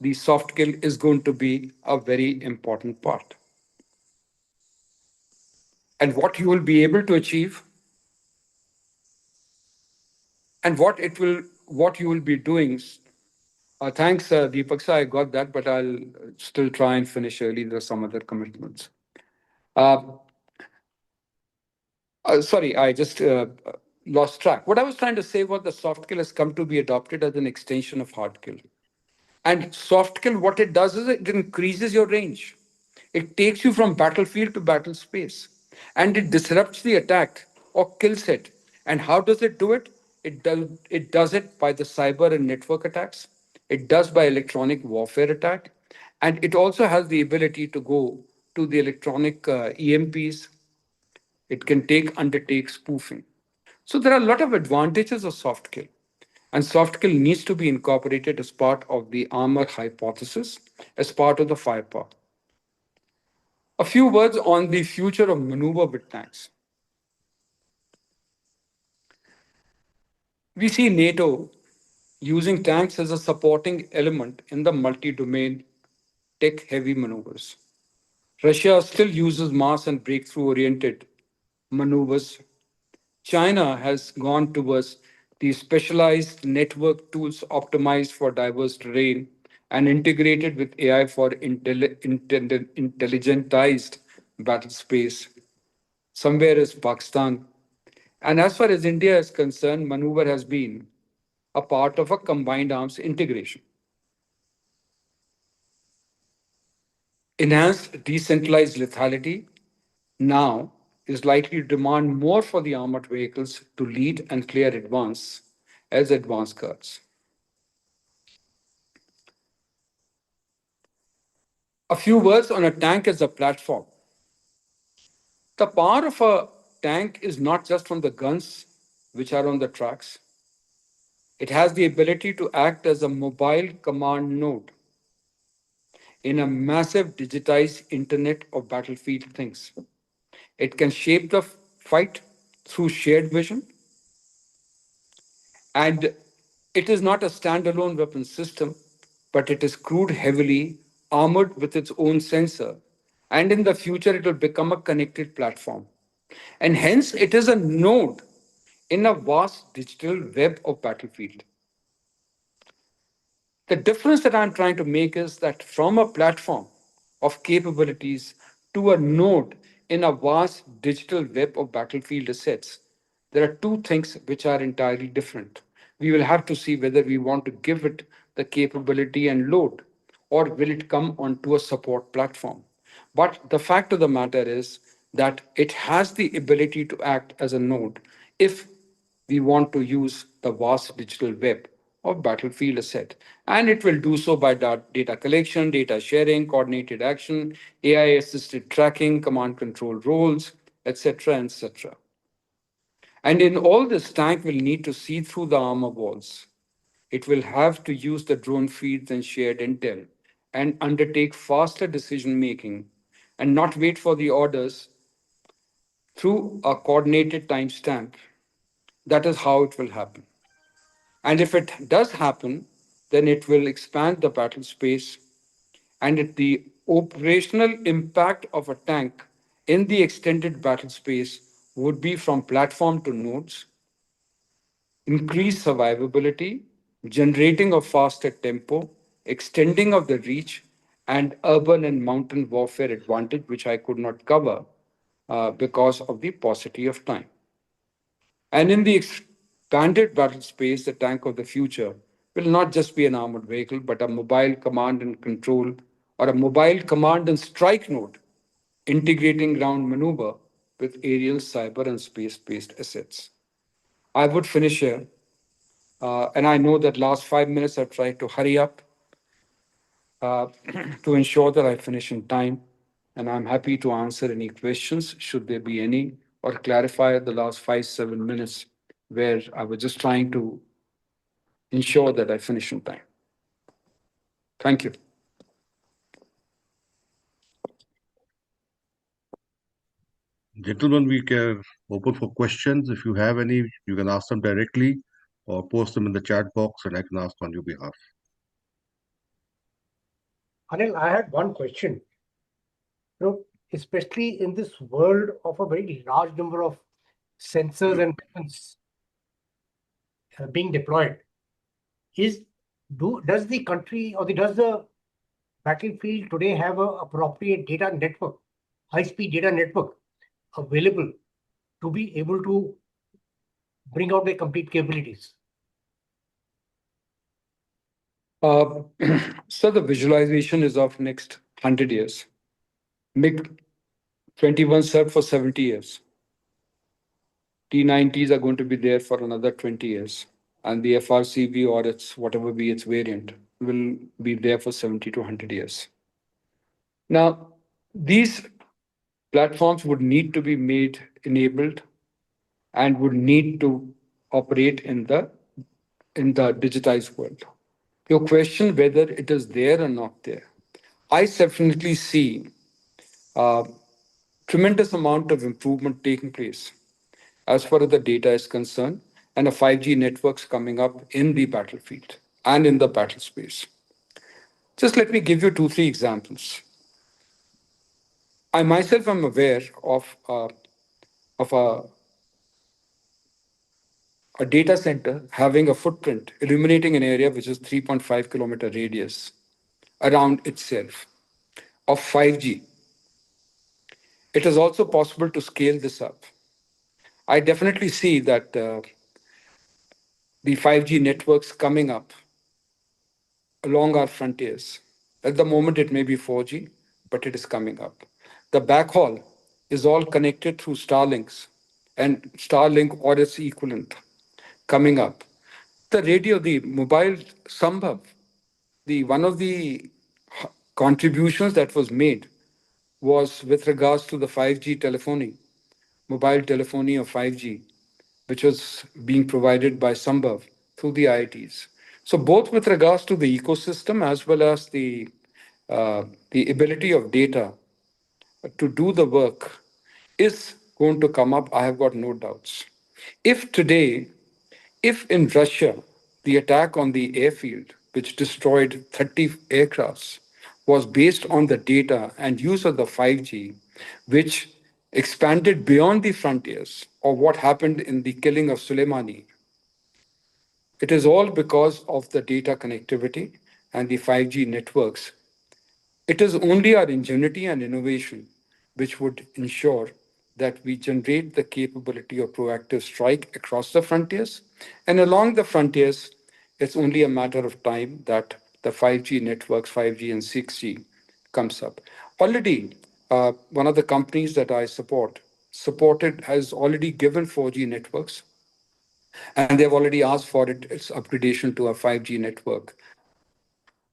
the soft kill is going to be a very important part. And what you will be able to achieve and what it will what you will be doing. Thanks, Deepak. Sir, I got that, but I'll still try and finish early. There's some other commitments. Uh, Sorry, I just lost track. What I was trying to say was the soft kill has come to be adopted as an extension of hard kill. And soft kill, what it does is it increases your range. It takes you from battlefield to battle space. And it disrupts the attack or kills it. And how does it do it? It does it by the cyber and network attacks. It does by electronic warfare attack. And it also has the ability to go to the electronic EMPs. It can undertake spoofing. So there are a lot of advantages of soft kill. And soft kill needs to be incorporated as part of the armor hypothesis, as part of the firepower. A few words on the future of maneuver with tanks. We see NATO using tanks as a supporting element in the multi-domain tech-heavy maneuvers. Russia still uses mass and breakthrough-oriented maneuvers. China has gone towards the specialized network tools optimized for diverse terrain and integrated with AI for intelligentized battle space. Somewhere is Pakistan. And as far as India is concerned, maneuver has been a part of a combined arms integration. Enhanced decentralized lethality now is likely to demand more for the armored vehicles to lead and clear advance guards. A few words on a tank as a platform. The power of a tank is not just from the guns which are on the tracks. It has the ability to act as a mobile command node in a massive digitized internet of battlefield things. It can shape the fight through shared vision, and it is not a standalone weapon system, but it is crewed heavily, armored with its own sensor, and in the future it will become a connected platform. And hence, it is a node in a vast digital web of battlefield. The difference that I'm trying to make is that from a platform of capabilities to a node in a vast digital web of battlefield assets, there are two things which are entirely different. We will have to see whether we want to give it the capability and load, or will it come onto a support platform. But the fact of the matter is that it has the ability to act as a node if we want to use the vast digital web of battlefield asset. And it will do so by data collection, data sharing, coordinated action, AI assisted tracking, command control roles, etc. etc. And in all this, tank will need to see through the armor walls. It will have to use the drone feeds and shared intel and undertake faster decision making and not wait for the orders through a coordinated timestamp. That is how it will happen. And if it does happen, then it will expand the battle space, and the operational impact of a tank in the extended battle space would be from platform to nodes, increased survivability, generating a faster tempo, extending of the reach, and urban and mountain warfare advantage, which I could not cover because of the paucity of time. And in the expanded battle space, the tank of the future will not just be an armored vehicle, but a mobile command and control or a mobile command and strike node, integrating ground maneuver with aerial, cyber, and space based assets. I would finish here. And I know that last 5 minutes I've tried to hurry up uh, to ensure that I finish in time. And I'm happy to answer any questions, should there be any, or clarify the last 7 minutes where I was just trying to ensure that I finish in time. Thank you. Gentlemen, we can open for questions. If you have any, you can ask them directly or post them in the chat box and I can ask on your behalf. Anil, I had one question. Especially in this world of a very large number of sensors and weapons being deployed, does the country or does the battlefield today have a appropriate data network, high-speed data network available to be able to bring out their complete capabilities? So the visualization is of next 100 years. MiG-21 served for 70 years. T-90s are going to be there for another 20 years. And the FRCV or its whatever be its variant will be there for 70 to 100 years. Now, these platforms would need to be made enabled and would need to operate in the digitized world. Your question whether it is there or not there, I definitely see a tremendous amount of improvement taking place as far as the data is concerned, and a 5G networks coming up in the battlefield and in the battle space. Just let me give you two, three examples. I myself am aware of a data center having a footprint illuminating an area which is 3.5-kilometer radius around itself of 5G. It is also possible to scale this up. I definitely see that the 5G networks coming up along our frontiers. At the moment, it may be 4G, but it is coming up. The backhaul is all connected through Starlinks and Starlink or its equivalent coming up. The radio, the mobile Sambhav, the one of the contributions that was made was with regards to the 5G telephony, mobile telephony of 5G, which was being provided by Sambhav through the IITs. So both with regards to the ecosystem as well as the ability of data to do the work is going to come up. I have got no doubts. If today, if in Russia, the attack on the airfield, which destroyed 30 aircrafts, was based on the data and use of the 5G, which expanded beyond the frontiers, or what happened in the killing of Soleimani, it is all because of the data connectivity and the 5G networks. It is only our ingenuity and innovation which would ensure that we generate the capability of proactive strike across the frontiers. And along the frontiers, it's only a matter of time that the 5G networks, 5G and 6G, comes up. Already, one of the companies that I supported has already given 4G networks, and they've already asked for its upgradation to a 5G network.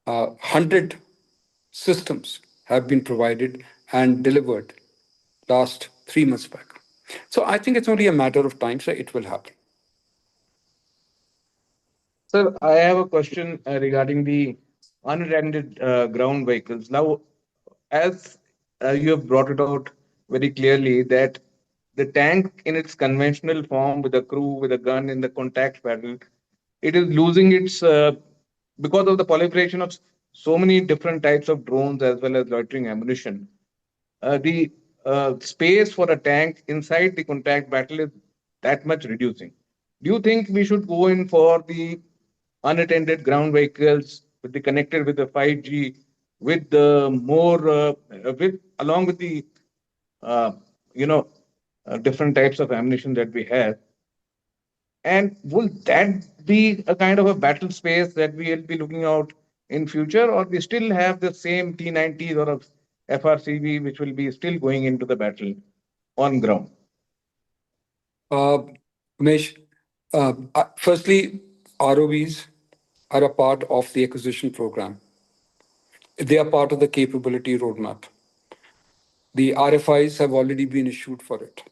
100 systems have been provided and delivered last 3 months back. So I think it's only a matter of time, so it will happen. Sir, I have a question regarding the unattended ground vehicles. Now, as you have brought it out very clearly, that the tank in its conventional form with a crew, with a gun in the contact battle, it is losing its, because of the proliferation of so many different types of drones as well as loitering ammunition. The space for a tank inside the contact battle is that much reducing. Do you think we should go in for the unattended ground vehicles with the connected with the 5G, with the more with along with the uh, you know different types of ammunition that we have? And will that be a kind of a battle space that we will be looking out in future, or we still have the same T90s or of FRCV which will be still going into the battle on ground? Uh, Umesh, firstly, ROVs are a part of the acquisition program. They are part of the capability roadmap. The RFIs have already been issued for it.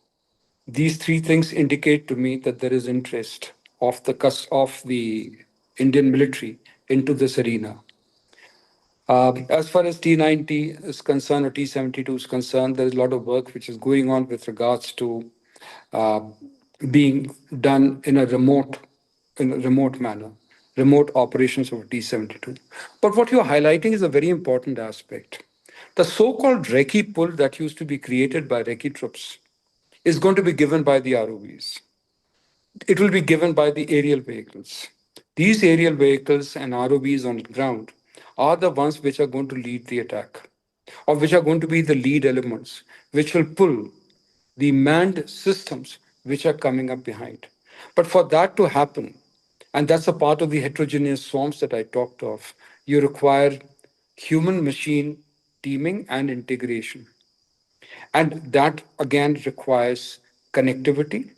These three things indicate to me that there is interest of the Indian military into this arena. As far as T90 is concerned or T72 is concerned, there is a lot of work which is going on with regards to uh, being done in a remote manner, remote operations of T72. But what you're highlighting is a very important aspect. The so-called recce pull that used to be created by recce troops is going to be given by the ROVs. It will be given by the aerial vehicles. These aerial vehicles and ROVs on the ground are the ones which are going to lead the attack, or which are going to be the lead elements, which will pull the manned systems which are coming up behind. But for that to happen, and that's a part of the heterogeneous swarms that I talked of, you require human machine teaming and integration. And that again requires connectivity,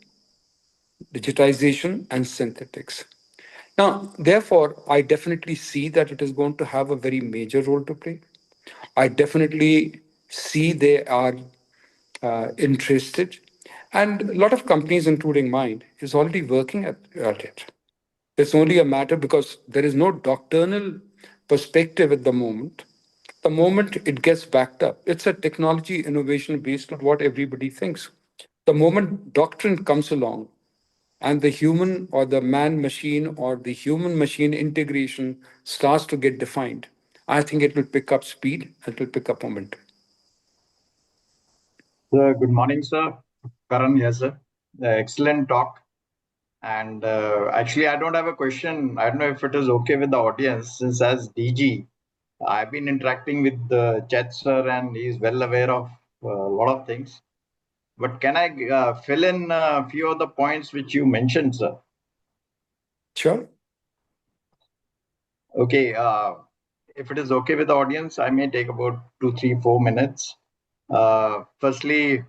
digitization, and synthetics. Now, therefore, I definitely see that it is going to have a very major role to play. I definitely see they are interested. And a lot of companies, including mine, is already working at it. It's only a matter because there is no doctrinal perspective at the moment. The moment it gets backed up, it's a technology innovation based on what everybody thinks. The moment doctrine comes along and the human or the man machine or the human machine integration starts to get defined, I think it will pick up speed, it will pick up momentum. Good morning, sir. Karan here, sir. Excellent talk. And actually, I don't have a question. I don't know if it is okay with the audience, since as DG, I've been interacting with Chet sir, and he's well aware of a lot of things. But can I fill in a few of the points which you mentioned, sir? Sure. Okay. If it is okay with the audience, I may take about 2, 3, 4 minutes. Firstly,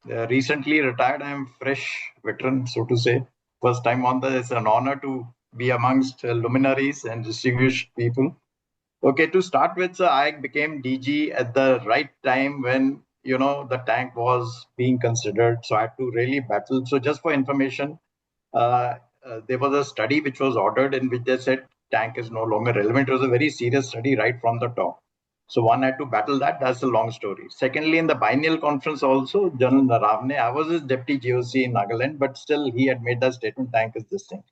recently retired. I am fresh veteran, so to say. First time on this. It's an honor to be amongst luminaries and distinguished people. Okay, to start with, sir, I became DG at the right time when the tank was being considered. So I had to really battle. So just for information, there was a study which was ordered in which they said tank is no longer relevant. It was a very serious study right from the top. So one had to battle that. That's a long story. Secondly, in the biennial conference also, General Naravne, I was his deputy GOC in Nagaland, but still he had made that statement, tank is this thing.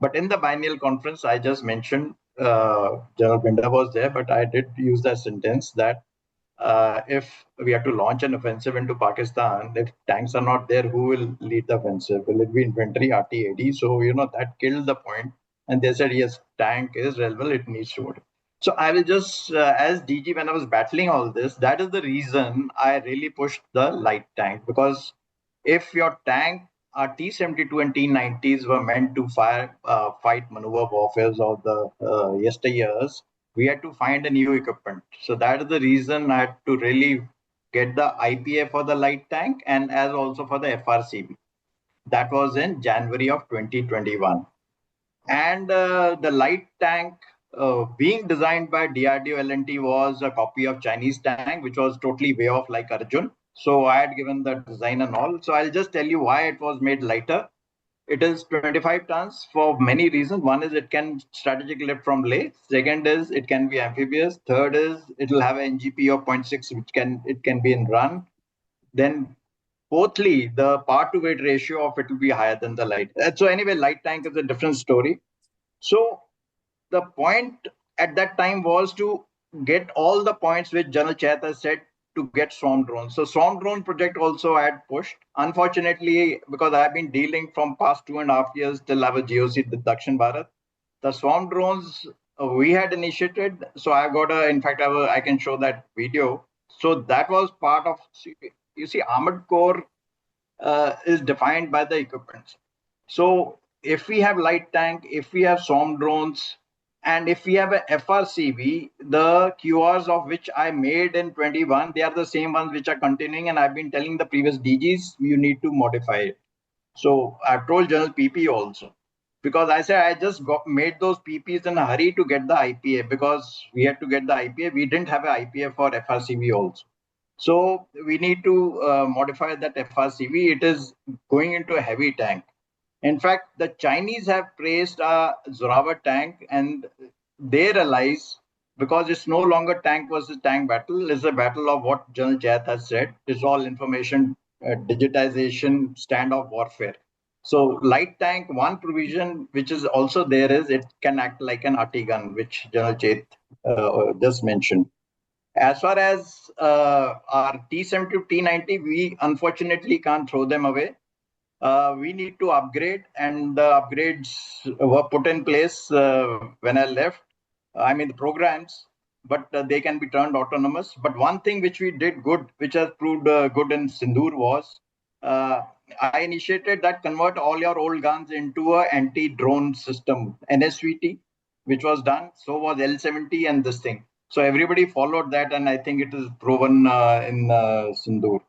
But in the biennial conference, I just mentioned, General Binda was there, but I did use that sentence that if we have to launch an offensive into Pakistan, if tanks are not there, who will lead the offensive? Will it be infantry, RT-AD? So, that killed the point. And they said, yes, tank is relevant, it needs to. So I will just, as DG, when I was battling all this, that is the reason I really pushed the light tank. Because if your tank, T-72 and T-90s were meant to fight maneuver warfare of the yesteryears, we had to find a new equipment. So that is the reason I had to really get the IPA for the light tank and as also for the FRCB. That was in January of 2021. And the light tank being designed by DRDO L&T was a copy of Chinese tank, which was totally way off like Arjun. So I had given the design and all. So I'll just tell you why it was made lighter. It is 25 tons for many reasons. One is it can strategic lift from Leh. Second is it can be amphibious. Third is it will have an NGP of 0.6, which it can be in run. Then fourthly, the power to weight ratio of it will be higher than the light. So anyway, light tank is a different story. So the point at that time was to get all the points which General Chait has said to get swarm drones. So swarm drone project also I had pushed. Unfortunately, because I've been dealing from past 2.5 years till I was GOC with Dakshin Bharat, the swarm drones we had initiated. So I got in fact, I can show that video. So that was part of, you see, armored core is defined by the equipment. So if we have light tank, if we have swarm drones, and if we have a FRCB, the QRs of which I made in 21, they are the same ones which are continuing. And I've been telling the previous DGs, you need to modify it. So I've told General PP also. Because I said I just made those PPs in a hurry to get the IPA because we had to get the IPA. We didn't have an IPA for FRCB also. So we need to modify that FRCB. It is going into a heavy tank. In fact, the Chinese have praised a Zorawar tank and they realize because it's no longer tank versus tank battle, it's a battle of what General Chait has said. It's all information, digitization, standoff warfare. So light tank, one provision which is also there is it can act like an RT gun, which General Chait just mentioned. As far as our T-70, T-90, we unfortunately can't throw them away. we need to upgrade, and the upgrades were put in place when I left. I mean, the programs, but they can be turned autonomous. But one thing which we did good, which has proved good in Sindoor, was uh, I initiated that convert all your old guns into a anti-drone system, NSVT, which was done. So was L70 and this thing. So everybody followed that, and I think it is proven in Sindoor.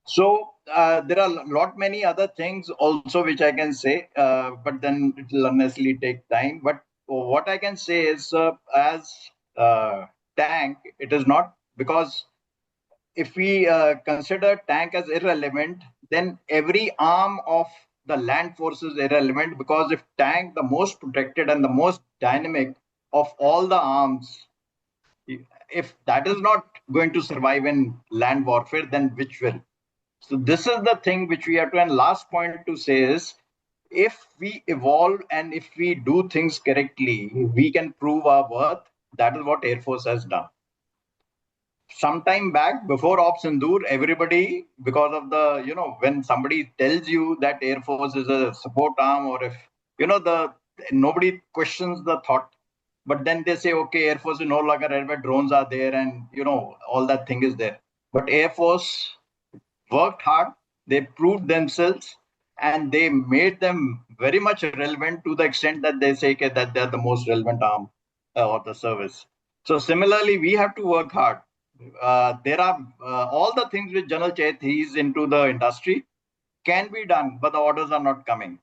So there are a lot many other things also which I can say, but then it will unnecessarily take time. But what I can say is, as tank, it is not, because if we consider tank as irrelevant, then every arm of the land force is irrelevant, because if tank, the most protected and the most dynamic of all the arms, if that is not going to survive in land warfare, then which will? So this is the thing which we have to, and last point to say is, if we evolve and if we do things correctly, we can prove our worth. That is what Air Force has done. Sometime back, before Ops Sindoor, everybody, because of the, when somebody tells you that Air Force is a support arm, or if, nobody questions the thought. But then they say, okay, Air Force is no longer relevant, drones are there, and, all that thing is there. But Air Force worked hard, they proved themselves, and they made them very much relevant, to the extent that they say that they're the most relevant arm of the service. So similarly, we have to work hard. There are all the things which General Chait, he's into the industry, can be done, but the orders are not coming.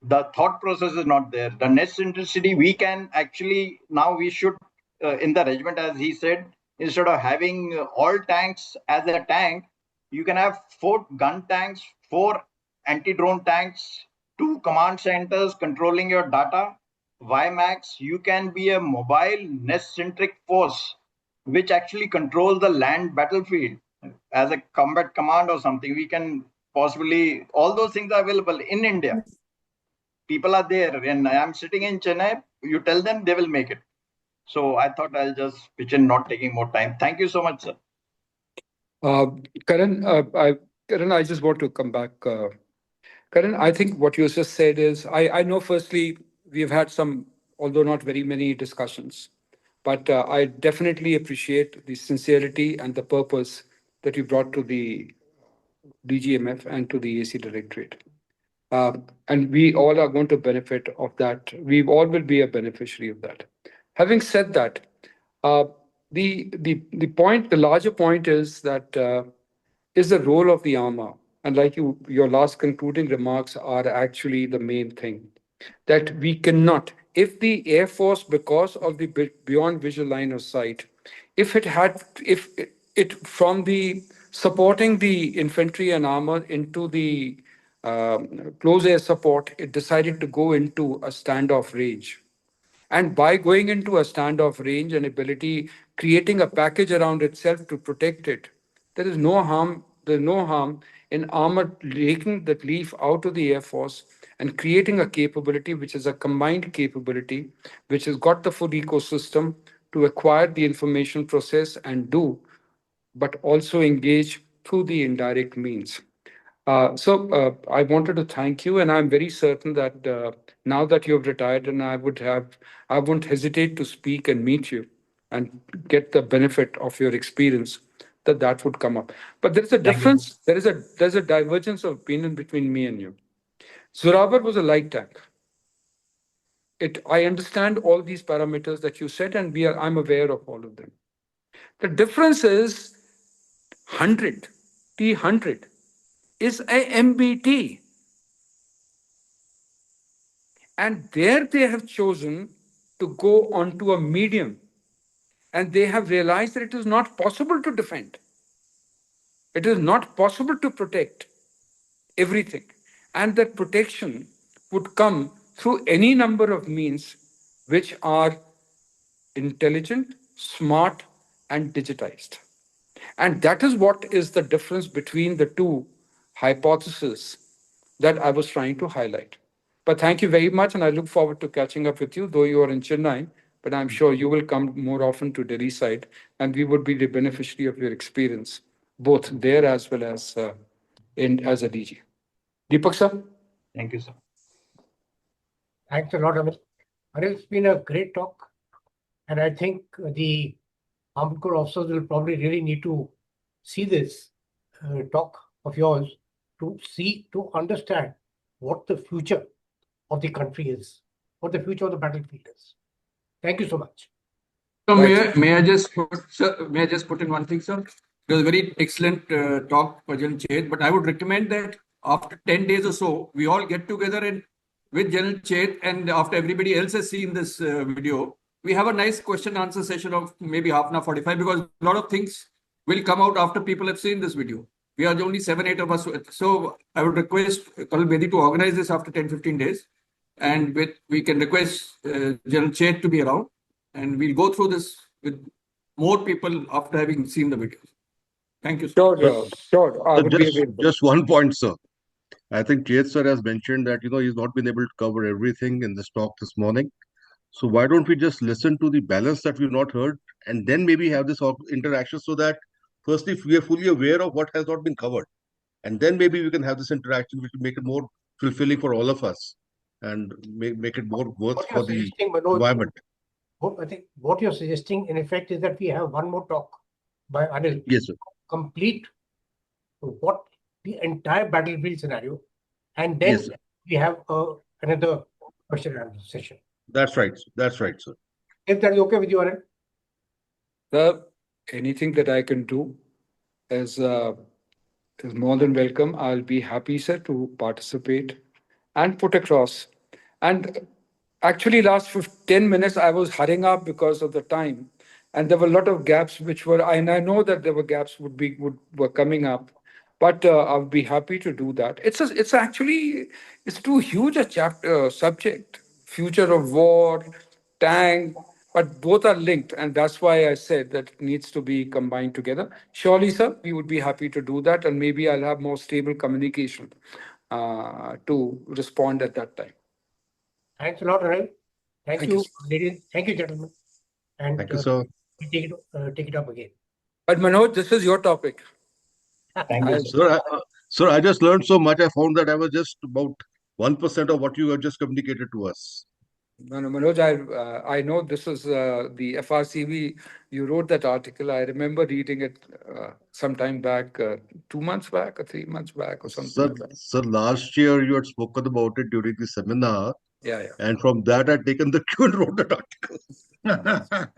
The thought process is not there. The next intensity, we can actually, now we should, in the regiment, as he said, instead of having all tanks as a tank, you can have 4 gun tanks, 4 anti-drone tanks, 2 command centers controlling your data. YMAX, you can be a mobile nest-centric force which actually controls the land battlefield as a combat command or something. We can possibly, all those things are available in India. People are there, and I'm sitting in Chennai. You tell them, they will make it. So I thought I'll just pitch in, not taking more time. Thank you so much, sir. Karan, I just want to come back. Karan, I think what you just said is, I know firstly, we've had some, although not very many discussions, but I definitely appreciate the sincerity and the purpose that you brought to the DGMF and to the AC Directorate. And we all are going to benefit of that. We all will be a beneficiary of that. Having said that, uh, the point, the larger point is that is the role of the armor. And like your last concluding remarks are actually the main thing, that we cannot, if the Air Force, because of the beyond visual line of sight, if it from the supporting the infantry and armor into the close air support, it decided to go into a standoff range. And by going into a standoff range and ability, creating a package around itself to protect it, there is no harm. There's no harm in armor taking that leaf out of the Air Force and creating a capability which is a combined capability, which has got the full ecosystem to acquire the information, process, and do, but also engage through the indirect means. So I wanted to thank you, and I'm very certain that now that you have retired, and I won't hesitate to speak and meet you and get the benefit of your experience. That would come up. But there is a difference. There's a divergence of opinion between me and you. Zorawar was a light tank. I understand all these parameters that you said, and I'm aware of all of them. The difference is 100, T100 is a MBT. And there they have chosen to go onto a medium. And they have realized that it is not possible to defend. It is not possible to protect everything. And that protection would come through any number of means which are intelligent, smart, and digitized. And that is what is the difference between the two hypotheses that I was trying to highlight. But thank you very much, and I look forward to catching up with you, though you are in Chennai, but I'm sure you will come more often to Delhi side, and we would be the beneficiary of your experience, both there as well as as a DG. Deepak sir? Thank you, sir. Thanks a lot, Anil. Anil, it's been a great talk. And I think the Armed Corps officers will probably really need to see this talk of yours to understand what the future of the country is, what the future of the battlefield is. Thank you so much. So Right. may I just put in one thing, sir? It was a very excellent talk for General Chait, but I would recommend that after 10 days or so, we all get together and with General Chait, and after everybody else has seen this video, we have a nice question answer session of maybe half an hour, 45, because a lot of things will come out after people have seen this video. We are only 7, 8 of us. So I would request Colonel Bedi to organize this after 10, 15 days. And we can request General Chait to be around. And we'll go through this with more people after having seen the videos. Thank you, sir. Sure. I would be available. Just one point, sir. I think Chait sir has mentioned that he's not been able to cover everything in this talk this morning. So why don't we just listen to the balance that we've not heard, and then maybe have this interaction, so that firstly we are fully aware of what has not been covered, and then maybe we can have this interaction, which will make it more fulfilling for all of us and make it more worth What for you're the suggesting, Manoj, environment. I think what you're suggesting, in effect, is that we have one more talk by Anil, Yes, sir. complete what the entire battlefield scenario, and then Yes, sir. we have another question and answer session. That's right. That's right, sir. If that is okay with you, Anil? Sir, anything that I can do is more than welcome. I'll be happy, sir, to participate and put across. And actually, last 10 minutes, I was hurrying up because of the time, and there were a lot of gaps which were. And I know that there were gaps were coming up, but I'll be happy to do that. It's actually too huge a chapter subject. Future of war, tank, but both are linked, and that's why I said that it needs to be combined together. Surely, sir, we would be happy to do that, and maybe I'll have more stable communication to respond at that time. Thanks a lot, Anil. Thank Thank you, you, sir. ladies. Thank you, gentlemen. And Thank you, sir. we take it up again. But Manoj, this is your topic. Thank you, sir. Sir, I just learned so much. I found that I was just about 1% of what you have just communicated to us. Manoj, I know this is the FRCV. You wrote that article. I remember reading it some time back, 2 months back or 3 months back or something like that. Sir, last year you had spoken about it during the seminar. Yeah. And from that, I'd taken the cue and wrote that article.